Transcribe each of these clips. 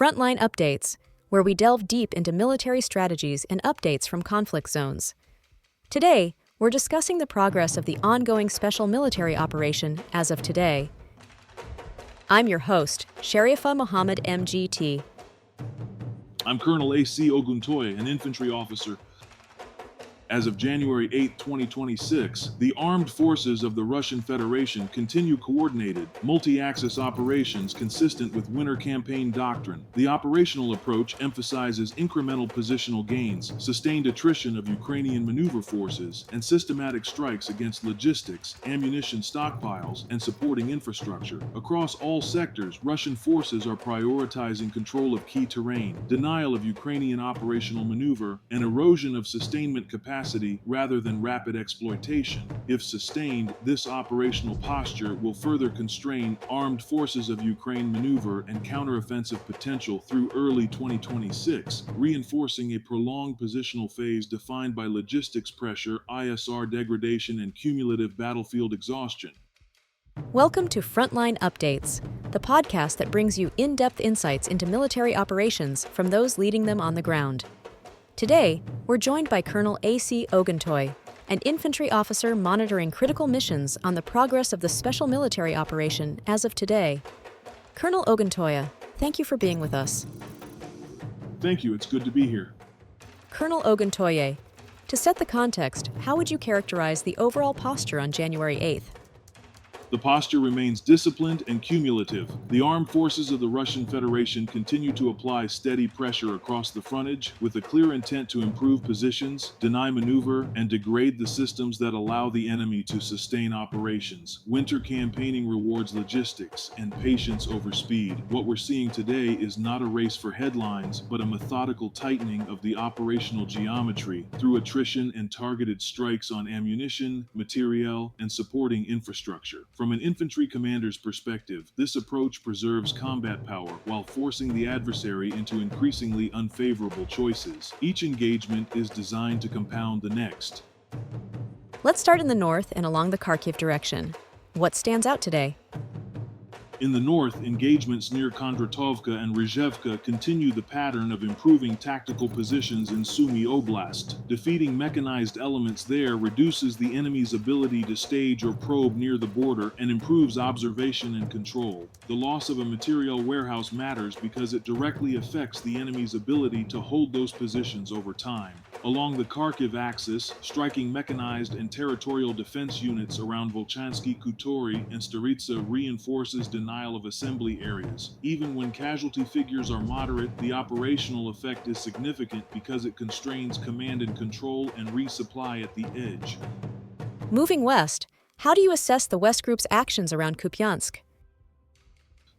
Frontline Updates, where we delve deep into military strategies and updates from conflict zones. Today, we're discussing the progress of the ongoing special military operation as of today. I'm your host, Sharifa Mohammed M.G.T. I'm Colonel A.C. Oguntoye, an Infantry Officer. As of January 8, 2026, the armed forces of the Russian Federation continue coordinated, multi-axis operations consistent with Winter Campaign doctrine. The operational approach emphasizes incremental positional gains, sustained attrition of Ukrainian maneuver forces, and systematic strikes against logistics, ammunition stockpiles, and supporting infrastructure. Across all sectors, Russian forces are prioritizing control of key terrain, denial of Ukrainian operational maneuver, and erosion of sustainment capacity rather than rapid exploitation. If sustained, this operational posture will further constrain armed forces of Ukraine maneuver and counteroffensive potential through early 2026, reinforcing a prolonged positional phase defined by logistics pressure, ISR degradation, and cumulative battlefield exhaustion. Welcome to Frontline Updates, the podcast that brings you in-depth insights into military operations from those leading them on the ground. Today, we're joined by Colonel A.C. Ogontoye, an infantry officer monitoring critical missions on the progress of the special military operation as of today. Colonel Ogontoye, thank you for being with us. Thank you, it's good to be here. Colonel Ogontoye, to set the context, how would you characterize the overall posture on January 8th? The posture remains disciplined and cumulative. The armed forces of the Russian Federation continue to apply steady pressure across the frontage with a clear intent to improve positions, deny maneuver, and degrade the systems that allow the enemy to sustain operations. Winter campaigning rewards logistics and patience over speed. What we're seeing today is not a race for headlines, but a methodical tightening of the operational geometry through attrition and targeted strikes on ammunition, materiel, and supporting infrastructure. From an infantry commander's perspective, this approach preserves combat power while forcing the adversary into increasingly unfavorable choices. Each engagement is designed to compound the next. Let's start in the north and along the Kharkiv direction. What stands out today? In the north, engagements near Kondratovka and Rizhevka continue the pattern of improving tactical positions in Sumy Oblast. Defeating mechanized elements there reduces the enemy's ability to stage or probe near the border and improves observation and control. The loss of a material warehouse matters because it directly affects the enemy's ability to hold those positions over time. Along the Kharkiv axis, striking mechanized and territorial defense units around Volchansky Khutori and Staritsa reinforces denial of assembly areas. Even when casualty figures are moderate, the operational effect is significant because it constrains command and control and resupply at the edge. Moving west, how do you assess the West Group's actions around Kupyansk?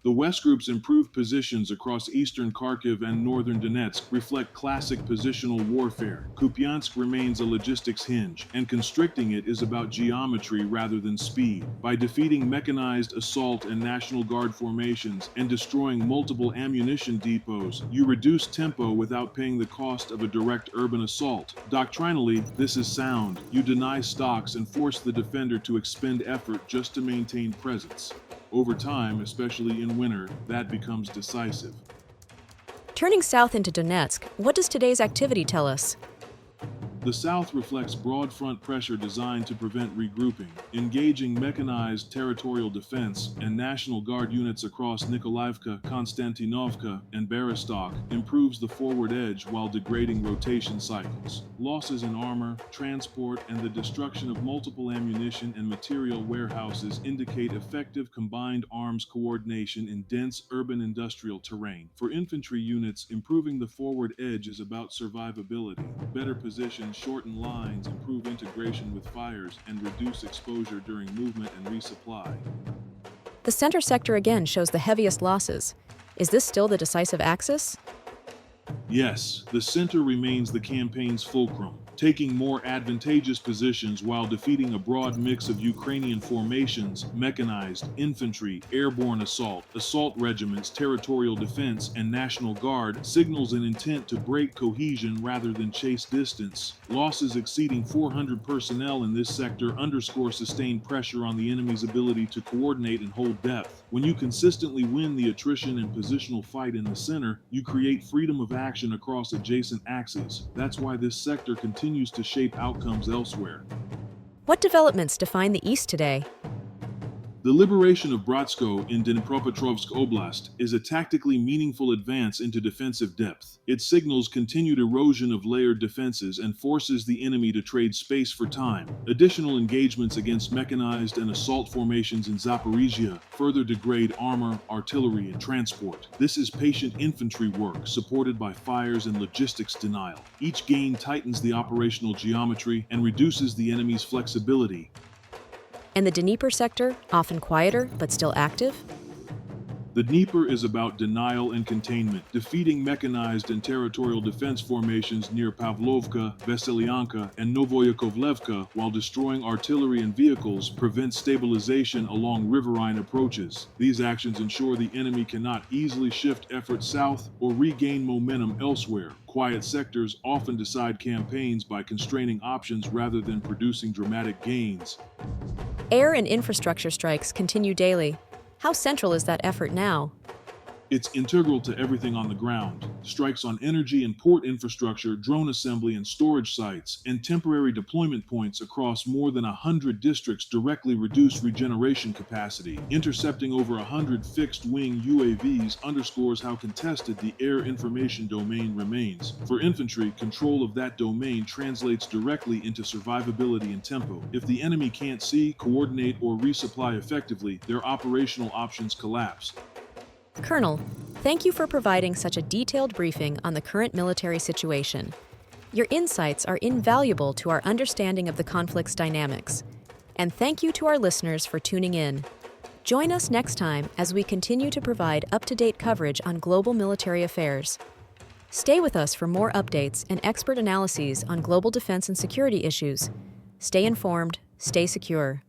The West Group's improved positions across eastern Kharkiv and northern Donetsk reflect classic positional warfare. Kupyansk remains a logistics hinge, and constricting it is about geometry rather than speed. By defeating mechanized assault and National Guard formations and destroying multiple ammunition depots, you reduce tempo without paying the cost of a direct urban assault. Doctrinally, this is sound. You deny stocks and force the defender to expend effort just to maintain presence. Over time, especially in winter, that becomes decisive. Turning south into Donetsk, what does today's activity tell us? The south reflects broad front pressure designed to prevent regrouping. Engaging mechanized territorial defense and National Guard units across Nikolaevka, Konstantinovka, and Berezovsk improves the forward edge while degrading rotation cycles. Losses in armor, transport, and the destruction of multiple ammunition and material warehouses indicate effective combined arms coordination in dense urban industrial terrain. For infantry units, improving the forward edge is about survivability. Better position shorten lines, improve integration with fires, and reduce exposure during movement and resupply. The center sector again shows the heaviest losses. Is this still the decisive axis? Yes, the center remains the campaign's fulcrum. taking more advantageous positions while defeating a broad mix of Ukrainian formations, mechanized, infantry, airborne assault regiments, territorial defense, and National Guard, signals an intent to break cohesion rather than chase distance. Losses exceeding 400 personnel in this sector underscore sustained pressure on the enemy's ability to coordinate and hold depth. When you consistently win the attrition and positional fight in the center, you create freedom of action across adjacent axes. That's why this sector continues to shape outcomes elsewhere. What developments define the East today? The liberation of Bratsko in Dnipropetrovsk Oblast is a tactically meaningful advance into defensive depth. It signals continued erosion of layered defenses and forces the enemy to trade space for time. Additional engagements against mechanized and assault formations in Zaporizhia further degrade armor, artillery, and transport. This is patient infantry work supported by fires and logistics denial. Each gain tightens the operational geometry and reduces the enemy's flexibility. And the Dnieper sector, often quieter but still active? The Dnieper is about denial and containment, defeating mechanized and territorial defense formations near Pavlovka, Veselyanka, and Novoyakovlevka, while destroying artillery and vehicles prevents stabilization along riverine approaches. These actions ensure the enemy cannot easily shift efforts south or regain momentum elsewhere. Quiet sectors often decide campaigns by constraining options rather than producing dramatic gains. Air and infrastructure strikes continue daily. How central is that effort now? It's integral to everything on the ground. Strikes on energy and port infrastructure, drone assembly and storage sites, and temporary deployment points across more than 100 districts directly reduce regeneration capacity. Intercepting over 100 fixed-wing UAVs underscores how contested the air information domain remains. For infantry, control of that domain translates directly into survivability and tempo. If the enemy can't see, coordinate, or resupply effectively, their operational options collapse. Colonel, thank you for providing such a detailed briefing on the current military situation. Your insights are invaluable to our understanding of the conflict's dynamics. And thank you to our listeners for tuning in. Join us next time as we continue to provide up-to-date coverage on global military affairs. Stay with us for more updates and expert analyses on global defense and security issues. Stay informed, stay secure.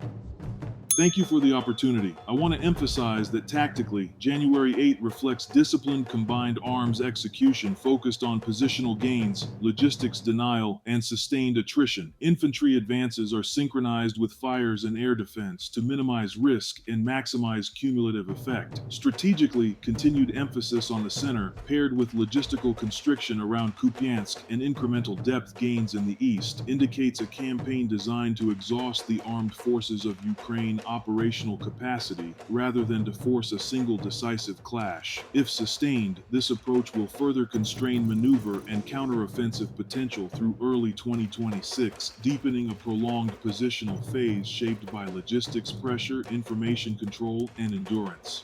Thank you for the opportunity. I want to emphasize that tactically, January 8 reflects disciplined combined arms execution focused on positional gains, logistics denial, and sustained attrition. Infantry advances are synchronized with fires and air defense to minimize risk and maximize cumulative effect. Strategically, continued emphasis on the center, paired with logistical constriction around Kupyansk and incremental depth gains in the east, indicates a campaign designed to exhaust the armed forces of Ukraine operational capacity rather than to force a single decisive clash. If sustained, this approach will further constrain maneuver and counteroffensive potential through early 2026, deepening a prolonged positional phase shaped by logistics pressure, information control, and endurance.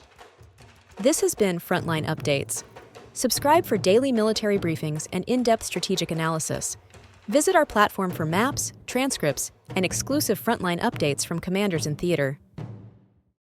This has been Frontline Updates. Subscribe for daily military briefings and in-depth strategic analysis. Visit our platform for maps, transcripts, and exclusive frontline updates from commanders in theater.